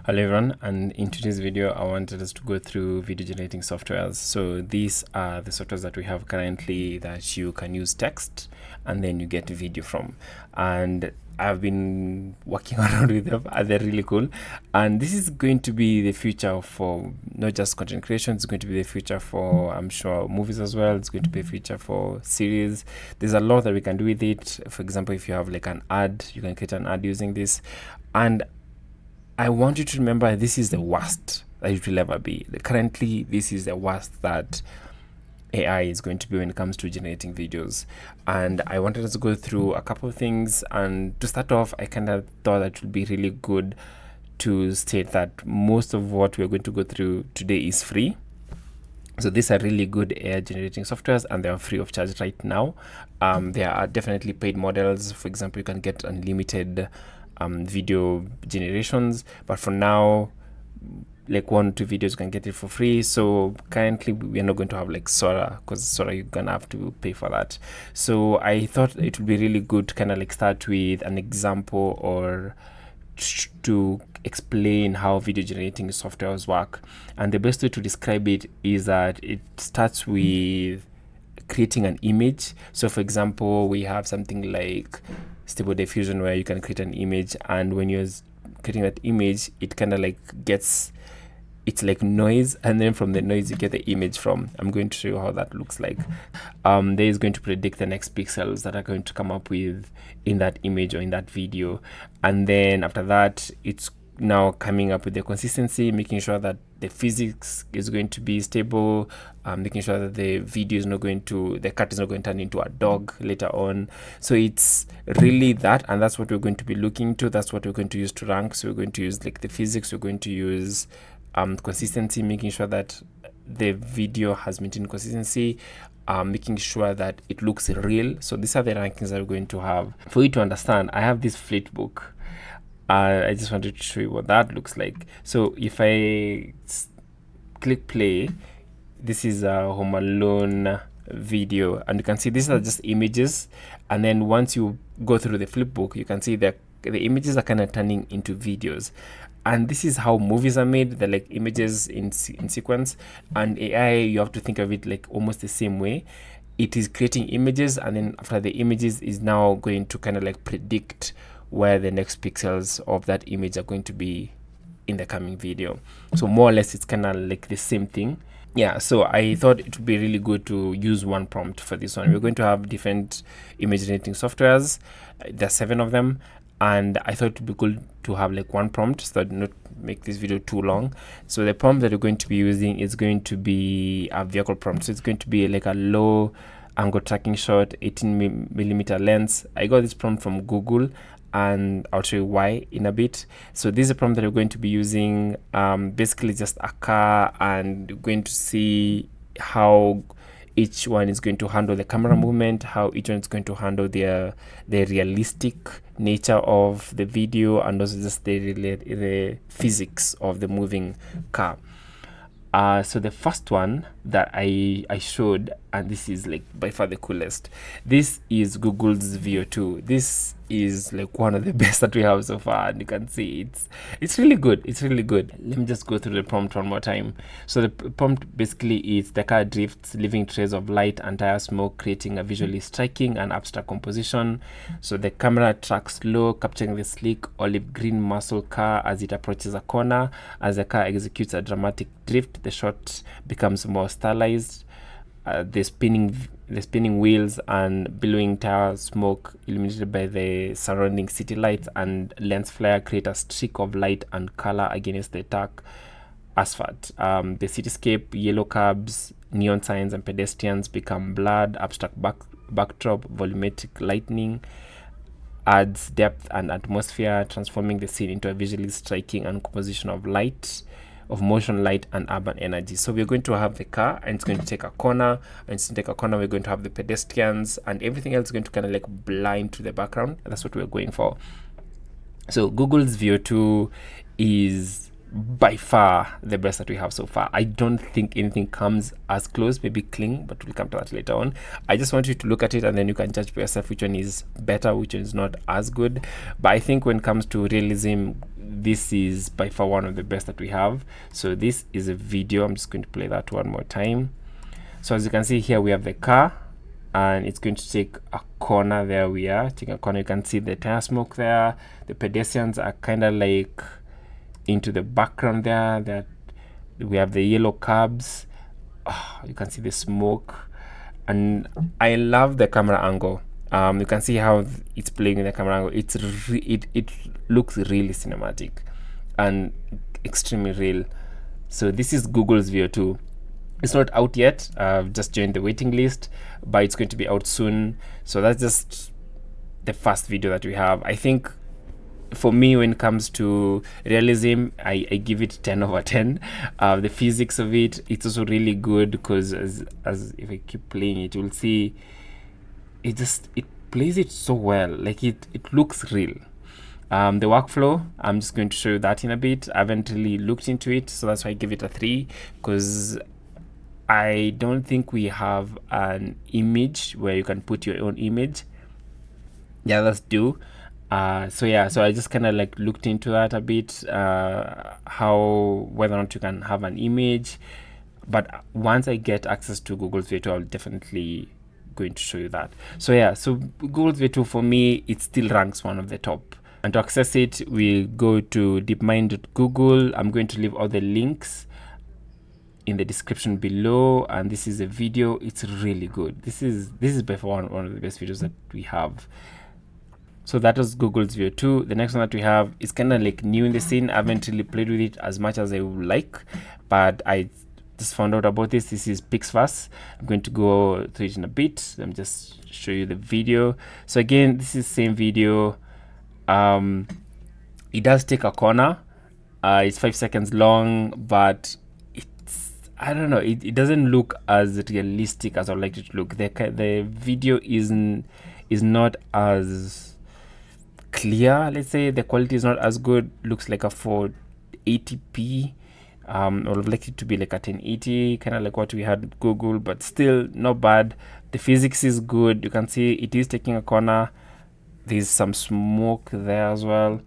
Hello everyone, and in today's video I wanted us to go through video generating softwares. So these are the softwares that we have currently that you can use text and then you get video from, and I've been working around with them and they're really cool. And this is going to be the future for not just content creation, it's going to be the future for, I'm sure, movies as well. It's going to be a future for series. There's a lot that we can do with it. For example, if you have like an ad, you can create an ad using this. And I want you to remember this is the worst that it will ever be. Currently, this is the worst that AI is going to be when it comes to generating videos. And I wanted us to go through a couple of things. And to start off, I kind of thought that it would be really good to state that most of what we're going to go through today is free. So these are really good AI generating softwares and they are free of charge right now. There are definitely paid models. For example, you can get unlimited video generations, but for now, like 1 or 2 videos you can get it for free. So currently we are not going to have like Sora, because Sora you're gonna have to pay for that. So I thought it would be really good to kind of like start with an example or to explain how video generating softwares work. And the best way to describe it is that it starts with creating an image. So for example, we have something like Stable Diffusion where you can create an image, and when you're creating that image, it kind of like gets, it's like noise, and then from the noise you get the image from. I'm going to show you how that looks like. There is going to predict the next pixels that are going to come up with in that image or in that video, and then after that it's now coming up with the consistency, making sure that the physics is going to be stable, making sure that the video is not going to, the cat is not going to turn into a dog later on. So it's really that, and that's what we're going to be looking to. That's what we're going to use to rank. So we're going to use like the physics, we're going to use consistency, making sure that the video has maintained consistency, making sure that it looks real. So these are the rankings that we're going to have. For you to understand, I have this flipbook. I just wanted to show you what that looks like. So if I click play, this is a Home Alone video, and you can see these are just images, and then once you go through the flipbook, you can see that the images are kind of turning into videos. And this is how movies are made. They're like images in sequence, and AI, you have to think of it like almost the same way. It is creating images, and then after the images is now going to kind of like predict where the next pixels of that image are going to be in the coming video. So more or less it's kind of like the same thing. Yeah, so I thought it would be really good to use one prompt for this one. We're going to have different image generating softwares. There's 7 of them, and I thought it would be good to have like one prompt so that not make this video too long. So the prompt that we're going to be using is going to be a vehicle prompt. So it's going to be like a low angle tracking shot, 18mm lens. I got this prompt from Google, and I'll show you why in a bit. So this is a prompt that we're going to be using, basically just a car, and you're going to see how each one is going to handle the camera movement, how each one is going to handle the realistic nature of the video, and also just the physics of the moving car. So the first one that I showed, and this is like by far the coolest, this is Google's VO2. This is like one of the best that we have so far, and you can see it's really good. It's really good. Let me just go through the prompt one more time. So the prompt basically is: the car drifts, leaving trails of light and tire smoke, creating a visually striking and abstract composition. So the camera tracks slow, capturing the sleek olive green muscle car as it approaches a corner. As the car executes a dramatic drift, the shot becomes more stylized. The spinning wheels and billowing tire smoke, illuminated by the surrounding city lights and lens flare, create a streak of light and color against the dark asphalt. The cityscape, yellow cabs, neon signs, and pedestrians become blurred. Abstract backdrop, volumetric lighting adds depth and atmosphere, transforming the scene into a visually striking and composition of light, of motion, light, and urban energy. So we're going to have the car, and it's going to take a corner, and to take a corner we're going to have the pedestrians, and everything else is going to kind of like blur into the background. That's what we're going for. So Google's VO2 is by far the best that we have so far. I don't think anything comes as close, maybe Kling, but we'll come to that later on. I just want you to look at it and then you can judge for yourself which one is better, which one is not as good. But I think when it comes to realism, this is by far one of the best that we have. So this is a video. I'm just going to play that one more time. So as you can see here, we have the car and it's going to take a corner. There we are taking a corner. You can see the tire smoke there. The pedestrians are kind of like into the background there. That we have the yellow cabs. You can see the smoke, and I love the camera angle. You can see how it's playing in the camera angle. It looks really cinematic and extremely real. So this is Google's VO2. It's not out yet. I've just joined the waiting list, but it's going to be out soon. So that's just the first video that we have. I think for me, when it comes to realism, I give it 10 over 10. The physics of it, it's also really good because as if I keep playing it, you'll see it plays it so well. Like it looks real. The workflow, I'm just going to show you that in a bit. I haven't really looked into it, so that's why I give it a 3, because I don't think we have an image where you can put your own image. The others do. So yeah, so I just kind of like looked into that a bit, how whether or not you can have an image. But once I get access to Google's V2, I'll definitely going to show you that. So yeah, so Google's V2 for me, it still ranks one of the top. And to access it, we go to deepmind.google. I'm going to leave all the links in the description below, and this is a video. It's really good. This is by far one of the best videos that we have. So that was Google's VO2. The next one that we have is kind of like new in the scene. I haven't really played with it as much as I would like, but I just found out about this. This is Pixverse. I'm going to go through it in a bit. Let me just show you the video. So again, this is the same video. It does take a corner. It's 5 seconds long, but I don't know, it doesn't look as realistic as I'd like it to look. The video is not as clear, let's say. The quality is not as good. Looks like a 480p. I would like it to be like a 1080, kind of like what we had at Google, but still not bad. The physics is good. You can see it is taking a corner. There's some smoke there as well.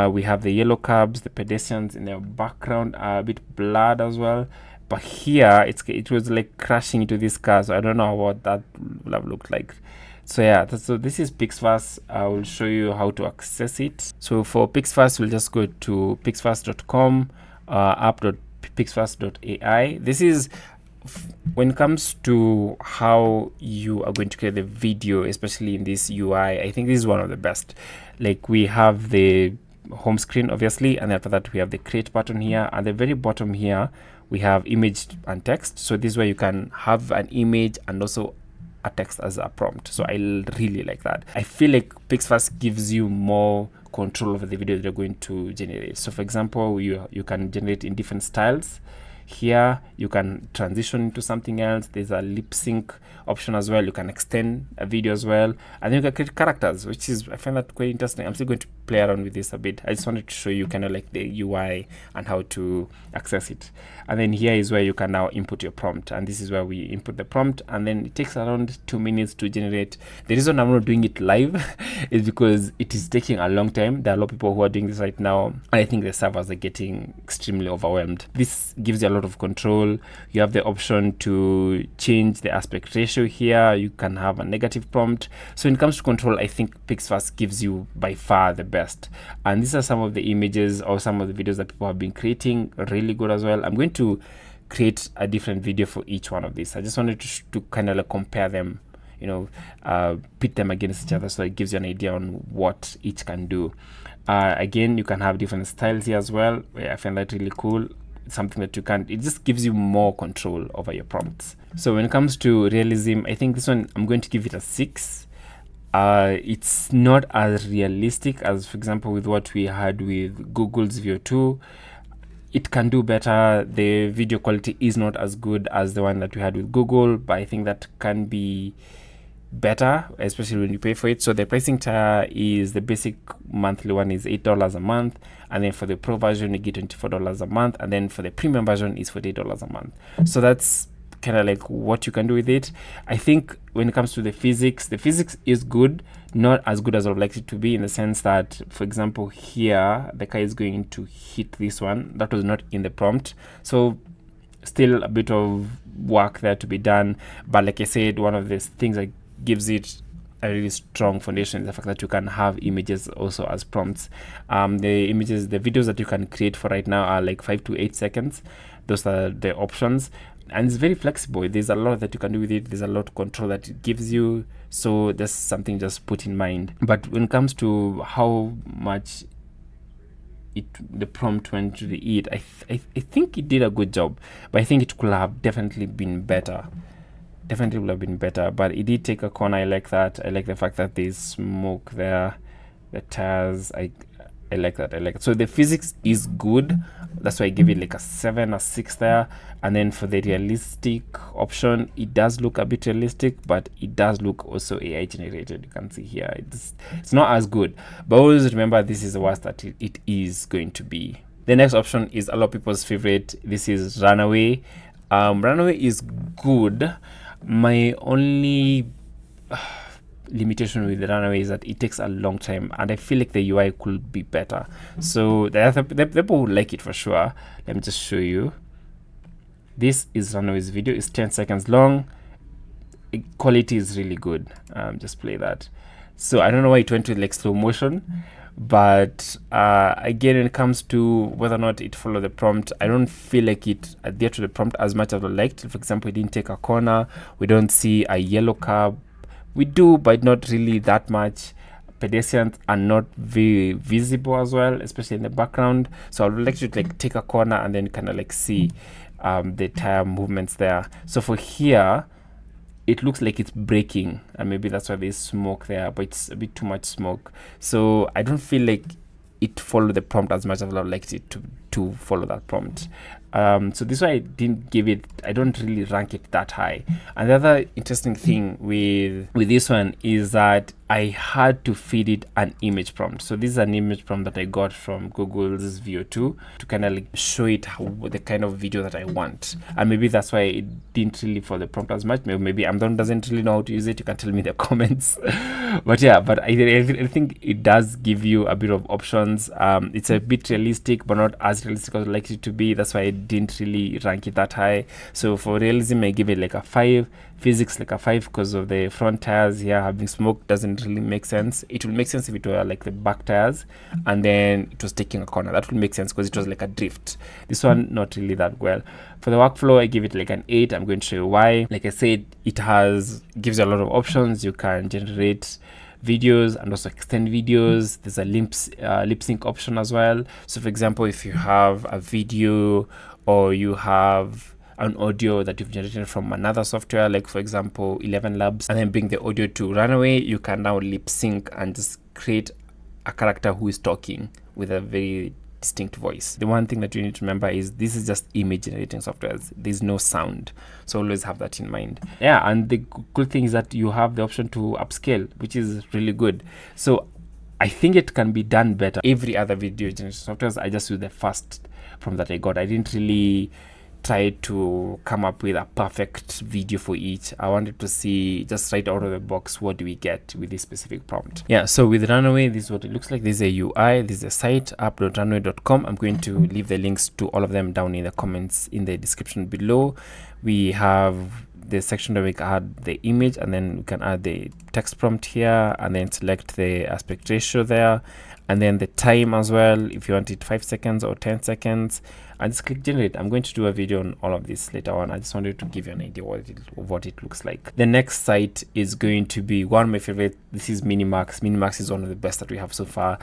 We have the yellow cabs, the pedestrians in the background are a bit blurred as well. But here it was like crashing into this car, so I don't know what that would have looked like. So yeah, so this is Pixverse. I will show you how to access it. So for Pixverse, we'll just go to pixverse.com, app.pixverse.ai. This is when it comes to how you are going to create the video, especially in this UI. I think this is one of the best. Like we have the home screen, obviously, and after that we have the create button here. At the very bottom here, we have image and text. So this is where you can have an image and also a text as a prompt. So I really like that. I feel like Pixverse gives you more control over the video that you're going to generate. So for example, you can generate in different styles. Here you can transition into something else. There's a lip sync option as well. You can extend a video as well, and then you can create characters, which is, I find that quite interesting. I'm still going to play around with this a bit. I just wanted to show you kind of like the UI and how to access it. And then here is where you can now input your prompt, and this is where we input the prompt, and then it takes around 2 minutes to generate. The reason I'm not doing it live is because it is taking a long time. There are a lot of people who are doing this right now, and I think the servers are getting extremely overwhelmed. This gives you a lot of control. You have the option to change the aspect ratio here. You can have a negative prompt. So when it comes to control, I think Pixverse gives you by far the best. And these are some of the images or some of the videos that people have been creating, really good as well. I'm going to create a different video for each one of these. I just wanted to kind of like compare them, you know, pit them against each other, so it gives you an idea on what each can do. Again, you can have different styles here as well. I find that really cool. It's something that you can't, it just gives you more control over your prompts. So when it comes to realism, I think this one, I'm going to give it a 6. It's not as realistic as, for example, with what we had with Google's VO2. It can do better. The video quality is not as good as the one that we had with Google, but I think that can be better, especially when you pay for it. So the pricing tier is the basic monthly one is $8 a month, and then for the pro version you get $24 a month, and then for the premium version is $48 a month. So that's kind of like what you can do with it. I think when it comes to the physics is good, not as good as I would like it to be, in the sense that, for example, here the car is going to hit this one. That was not in the prompt, so still a bit of work there to be done. But like I said, one of the things that gives it a really strong foundation is the fact that you can have images also as prompts. The videos that you can create for right now are like 5 to 8 seconds. Those are the options, and it's very flexible. There's a lot that you can do with it. There's a lot of control that it gives you, so that's something just put in mind. But when it comes to how much the prompt went to the it, I think it did a good job, but I think it could have definitely been better. Definitely would have been better, but it did take a corner. I like that. I like the fact that there's smoke there, the tires. I like that. I like it. So the physics is good. That's why I give it like a 7 or 6 there. And then for the realistic option, it does look a bit realistic, but it does look also AI generated. You can see here it's not as good, but always remember this is the worst that it is going to be. The next option is a lot of people's favorite. This is Runaway. Runaway is good. My only limitation with the Runaway is that it takes a long time, and I feel like the UI could be better. So the people would like it for sure. Let me just show you. This is Runaway's video. It's 10 seconds long. Quality is really good. Just play that. So I don't know why it went to like slow motion, but again, when it comes to whether or not it followed the prompt, I don't feel like it adhered to the prompt as much as I liked. For example, it didn't take a corner. We don't see a yellow curb. We do, but not really that much. Pedestrians are not very visible as well, especially in the background. So I would like to like take a corner and then kind of like see the tire movements there. So for here, it looks like it's braking, and maybe that's why there's smoke there, but it's a bit too much smoke. So I don't feel like it followed the prompt as much as I would like it to follow that prompt. So this is why I didn't give it, I don't really rank it that high. And the other interesting thing with this one is that I had to feed it an image prompt. So this is an image prompt that I got from Google's VO2 to kind of like show it the kind of video that I want. And maybe that's why it didn't really follow the prompt as much. Maybe Amazon doesn't really know how to use it. You can tell me in the comments. But yeah, but I think it does give you a bit of options. It's a bit realistic, but not as realistic as I'd like it to be. That's why I didn't really rank it that high. So for realism, I give it like a 5. Physics like a 5 because of the front tires here having smoke doesn't really make sense. It will make sense if it were like the back tires and then it was taking a corner. That would make sense because it was like a drift. This one not really that well. For the workflow, I give it like an 8. I'm going to show you why. Like I said, it gives you a lot of options. You can generate videos and also extend videos. There's a lip sync option as well. So for example, if you have a video or you have an audio that you've generated from another software, like for example 11 Labs, and then bring the audio to Runaway, you can now lip sync and just create a character who is talking with a very distinct voice. The one thing that you need to remember is this is just image generating software. There's no sound, so always have that in mind. Yeah, and the cool thing is that you have the option to upscale, which is really good. So I think it can be done better. Every other video generation software, I just use the first from that I got. I didn't really try to come up with a perfect video for each. I wanted to see just right out of the box, what do we get with this specific prompt. Yeah, so with Runaway, this is what it looks like. This is a UI, this is a site, app.runway.com. I'm going to leave the links to all of them down in the comments in the description below. We have the section where we can add the image, and then we can add the text prompt here, and then select the aspect ratio there, and then the time as well, if you want it 5 seconds or 10 seconds, and just click generate. I'm going to do a video on all of this later on. I just wanted to give you an idea of what it looks like. The next site is going to be one of my favorite. This is Minimax. Minimax is one of the best that we have so far.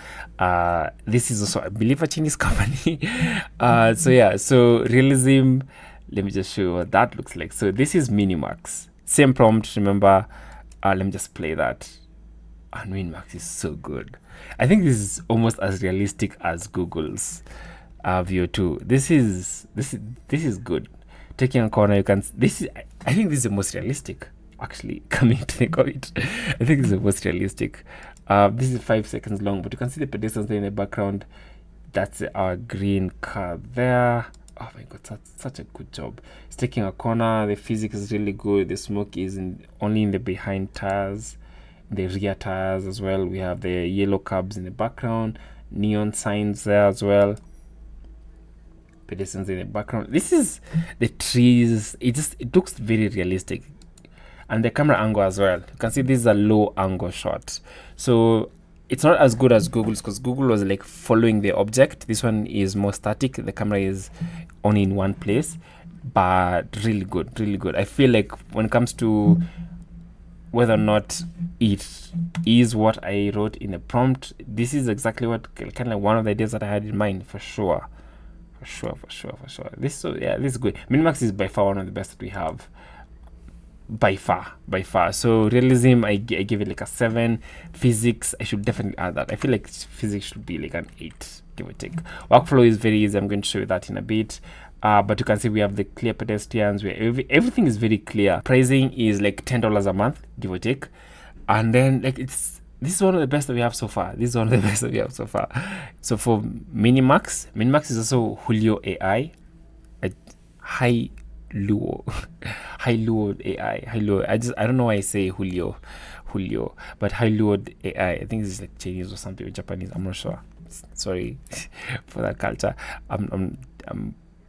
This is also, I believe, a Chinese company. So yeah, so Realism, let me just show you what that looks like. So this is Minimax, same prompt, remember. Let me just play that. And Minimax is so good. I think this is almost as realistic as Google's VO2. This is good. Taking a corner, you can. I think this is the most realistic actually, coming to think of it. I think it's the most realistic. This is 5 seconds long, but you can see the pedestrians there in the background. That's our green car there. Oh my god, that's such a good job. It's taking a corner. The physics is really good. The smoke is only in the behind tires, the rear tires as well. We have the yellow cabs in the background, neon signs there as well, pedestrians in the background. This is the trees. It looks very realistic, and the camera angle as well. You can see this is a low angle shot, so it's not as good as Google's, because Google was like following the object. This one is more static. The camera is only in one place, but really good, really good. I feel like when it comes to whether or not it is what I wrote in the prompt, this is exactly what kind of one of the ideas that I had in mind, for sure. For sure. This is good. Minimax is by far one of the best that we have. By far. So realism, I give it like a 7. Physics, I should definitely add that. I feel like physics should be like an 8, give or take. Workflow is very easy. I'm going to show you that in a bit. But you can see we have the clear pedestrians, where everything is very clear. Pricing is like $10 a month, give or take. And then like this is one of the best that we have so far. So for Minimax is also Hailo AI. Hailo AI. I don't know why I say Julio, but Hailo AI. I think this is like Chinese or something, or Japanese. I'm not sure. Sorry for that culture. I'm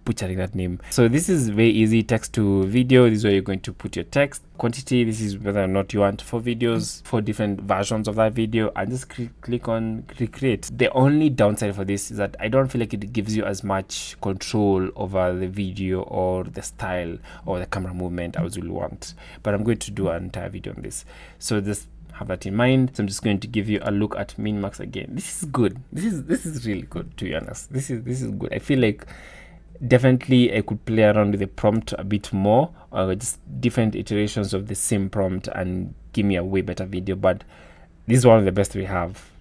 butchering that name. So this is very easy. Text to video. This is where you're going to put your text. Quantity, this is whether or not you want 4 videos, 4 different versions of that video, and just click on recreate. The only downside for this is that I don't feel like it gives you as much control over the video or the style or the camera movement as you want, but I'm going to do an entire video on this, so just have that in mind. So I'm just going to give you a look at Minimax again. This is good. This is really good, to be honest. This is good. I feel like definitely I could play around with the prompt a bit more, or just different iterations of the same prompt, and give me a way better video. But this is one of the best we have.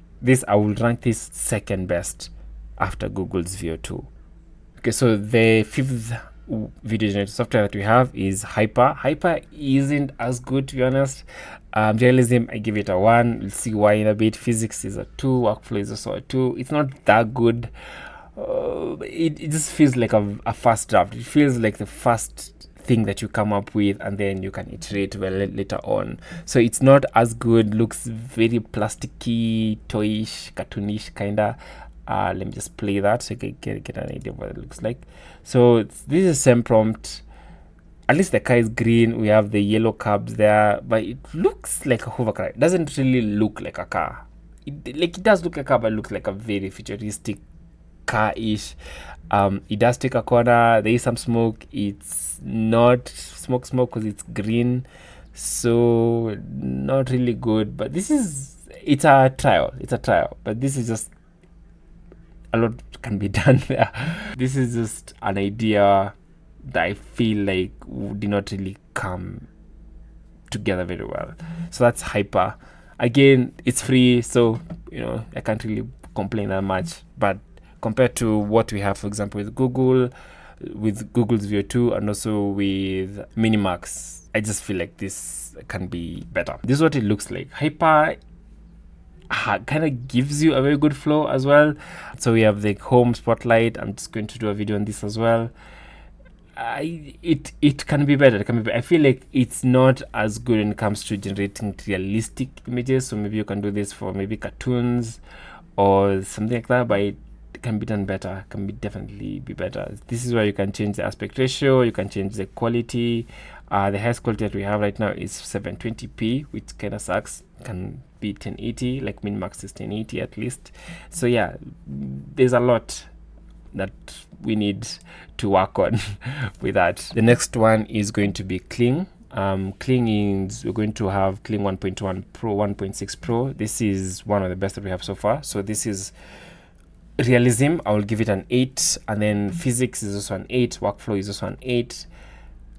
I will rank this second best after Google's Veo 2. Okay, so the 5th video generator software that we have is Haiper. Haiper isn't as good, to be honest. Realism, I give it a 1. We'll see why in a bit. Physics is a 2. Workflow is also a 2. It's not that good. It just feels like a first draft. It feels like the first thing that you come up with, and then you can iterate well later on. So it's not as good. Looks very plasticky, toyish, cartoonish kinda. Let me just play that so you can get an idea of what it looks like. So this is the same prompt. At least the car is green. We have the yellow cabs there, but it looks like a hovercar. It doesn't really look like a car. It does look like a car, but it looks like a very futuristic car-ish. It does take a corner. There is some smoke. It's not smoke because it's green, so not really good. But it's a trial, but this is just a lot can be done there. This is just an idea that I feel like did not really come together very well. So that's Haiper. Again, it's free, so I can't really complain that much. But compared to what we have, for example, with Google's Veo 2 and also with Minimax, I just feel like this can be better. This is what it looks like. Haiper kind of gives you a very good flow as well. So we have the home spotlight. I'm just going to do a video on this as well. It can be better. I feel like it's not as good when it comes to generating realistic images. So maybe you can do this for maybe cartoons or something like that, but it can be done better. Can be definitely be better. This is where you can change the aspect ratio. You can change the quality. The highest quality that we have right now is 720p, which kind of sucks. Can be 1080, like Minimax is 1080 at least. So yeah, there's a lot that we need to work on with that. The next one is going to be Kling. Kling is, we're going to have Kling 1.1 Pro, 1.6 Pro. This is one of the best that we have so far. So this is Realism. I will give it an 8, and then Physics is also an 8. Workflow is also an 8.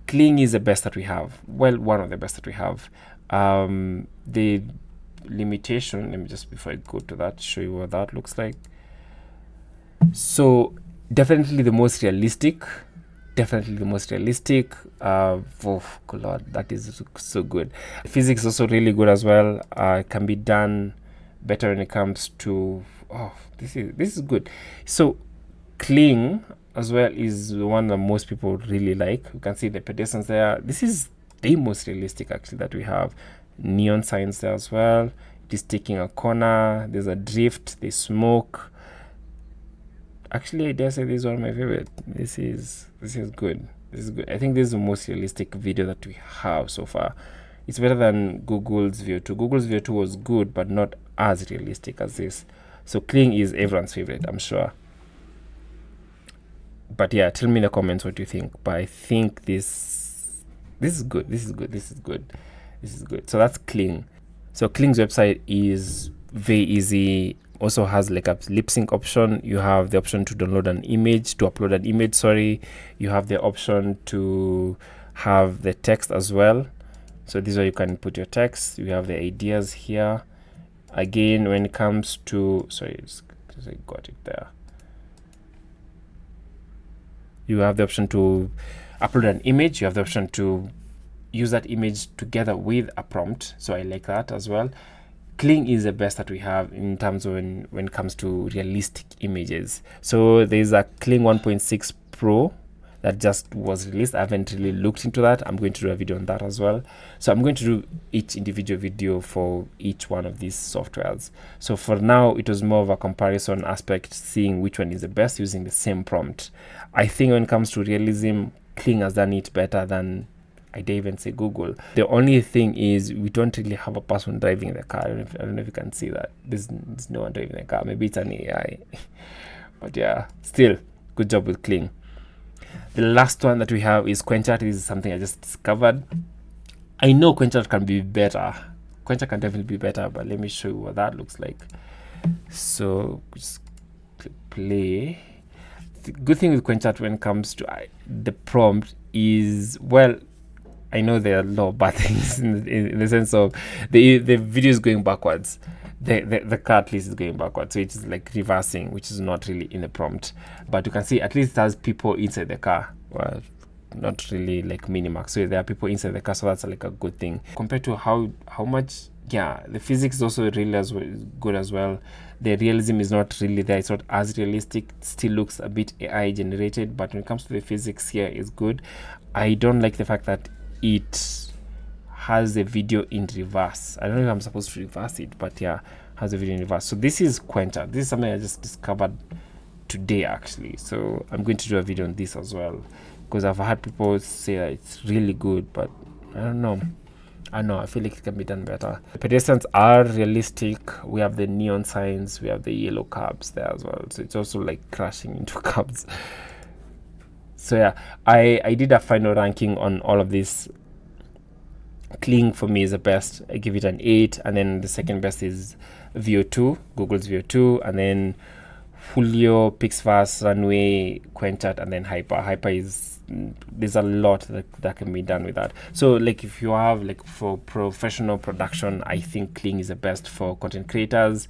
Kling is the best that we have. Well, one of the best that we have. The limitation, let me just, before I go to that, show you what that looks like. So definitely the most realistic definitely the most realistic. Oh god, Lord, that is so good. Physics is also really good as well. It can be done better when it comes to, oh, this is good. So Kling as well is the one that most people really like. You can see the pedestrians there. This is the most realistic actually that we have. Neon signs there as well. It is taking a corner. There's a drift. There's smoke. Actually, I dare say this is one of my favorite. This is good. This is good. I think this is the most realistic video that we have so far. It's better than Google's View 2. Google's View 2 was good, but not as realistic as this. So Kling is everyone's favorite, I'm sure. But yeah, tell me in the comments what you think. But I think this is good. This is good. This is good. This is good. So that's Kling. So Kling's website is very easy. Also has like a lip sync option. You have the option to download an image, to upload an image, sorry. You have the option to have the text as well. So this is where you can put your text. You have the ideas here. Again, when it comes to, sorry, I got it there. You have the option to upload an image. You have the option to use that image together with a prompt. So I like that as well. Kling is the best that we have in terms of when it comes to realistic images. So there's a Kling 1.6 Pro that just was released. I haven't really looked into that. I'm going to do a video on that as well. So I'm going to do each individual video for each one of these softwares. So for now, it was more of a comparison aspect, seeing which one is the best using the same prompt. I think when it comes to realism, Kling has done it better than, I dare even say, Google. The only thing is we don't really have a person driving the car. I don't know if you can see that. There's no one driving the car. Maybe it's an AI. But yeah, still, good job with Kling. The last one that we have is Quanchart. This is something I just discovered. I know Quanchart can be better. Quanchart can definitely be better, but let me show you what that looks like. So just click play. The good thing with Quanchart when it comes to the prompt is, well, I know there are a lot of bad things in the sense of the video is going backwards. The car at least is going backwards, so it is like reversing, which is not really in the prompt. But you can see at least it has people inside the car. Well, not really like Minimax. So there are people inside the car, so that's like a good thing. Compared to how much, yeah, the physics is also really good as well. The realism is not really there. It's not as realistic. It still looks a bit AI generated, but when it comes to the physics here, is good. I don't like the fact that it has the video in reverse. I don't know if I'm supposed to reverse it, but yeah, has the video in reverse. So this is Quanchart. This is something I just discovered today actually. So I'm going to do a video on this as well, because I've had people say that it's really good, but I don't know. I feel like it can be done better. The pedestrians are realistic. We have the neon signs, we have the yellow cabs there as well. So it's also like crashing into cabs. So yeah, I did a final ranking on all of this. Kling for me is the best. I give it an 8, and then the second best is View 2, Google's View 2, and then Julio, Pixverse, Runway, Quanchart, and then Haiper is, there's a lot that can be done with that. So like if you have like for professional production, I think Kling is the best. For content creators,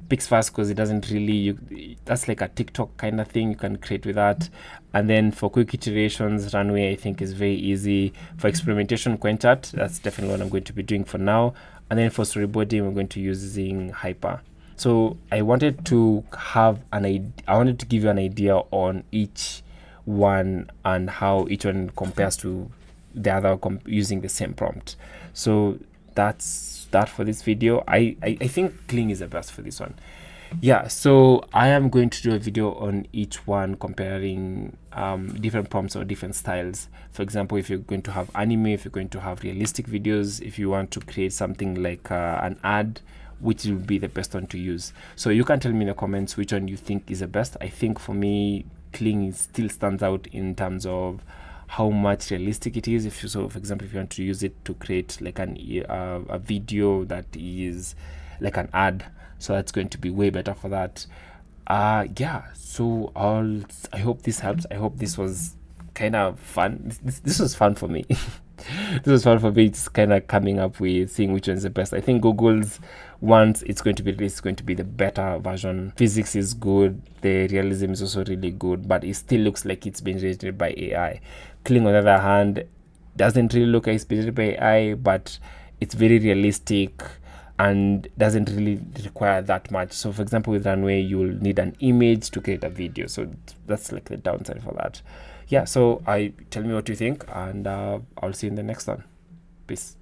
Pixverse, because it doesn't really, that's like a TikTok kind of thing, you can create with that. And then for quick iterations, Runway I think is very easy. For experimentation, Quanchart, that's definitely what I'm going to be doing for now. And then for storyboarding, we're going to be using Haiper. So I wanted to have I wanted to give you an idea on each one and how each one compares to the other using the same prompt. So that's that for this video. I think Kling is the best for this one. Yeah, so I am going to do a video on each one comparing different prompts or different styles. For example, if you're going to have anime, if you're going to have realistic videos, if you want to create something like an ad, which will be the best one to use. So you can tell me in the comments which one you think is the best. I think for me, Kling still stands out in terms of how much realistic it is. If you, so for example, if you want to use it to create like a video that is like an ad, so that's going to be way better for that. Yeah, so I hope this helps. I hope this was kind of fun. This was fun for me. this was fun for me. It's kind of coming up with seeing which one's the best. I think Google's, once it's going to be released, it's going to be the better version. Physics is good, the realism is also really good, but it still looks like it's been generated by AI. Kling, on the other hand, doesn't really look like it's been generated by AI, but it's very realistic and doesn't really require that much. So for example, with Runway, you'll need an image to create a video, so that's like the downside for that. Yeah, so tell me what you think, and I'll see you in the next one. Peace.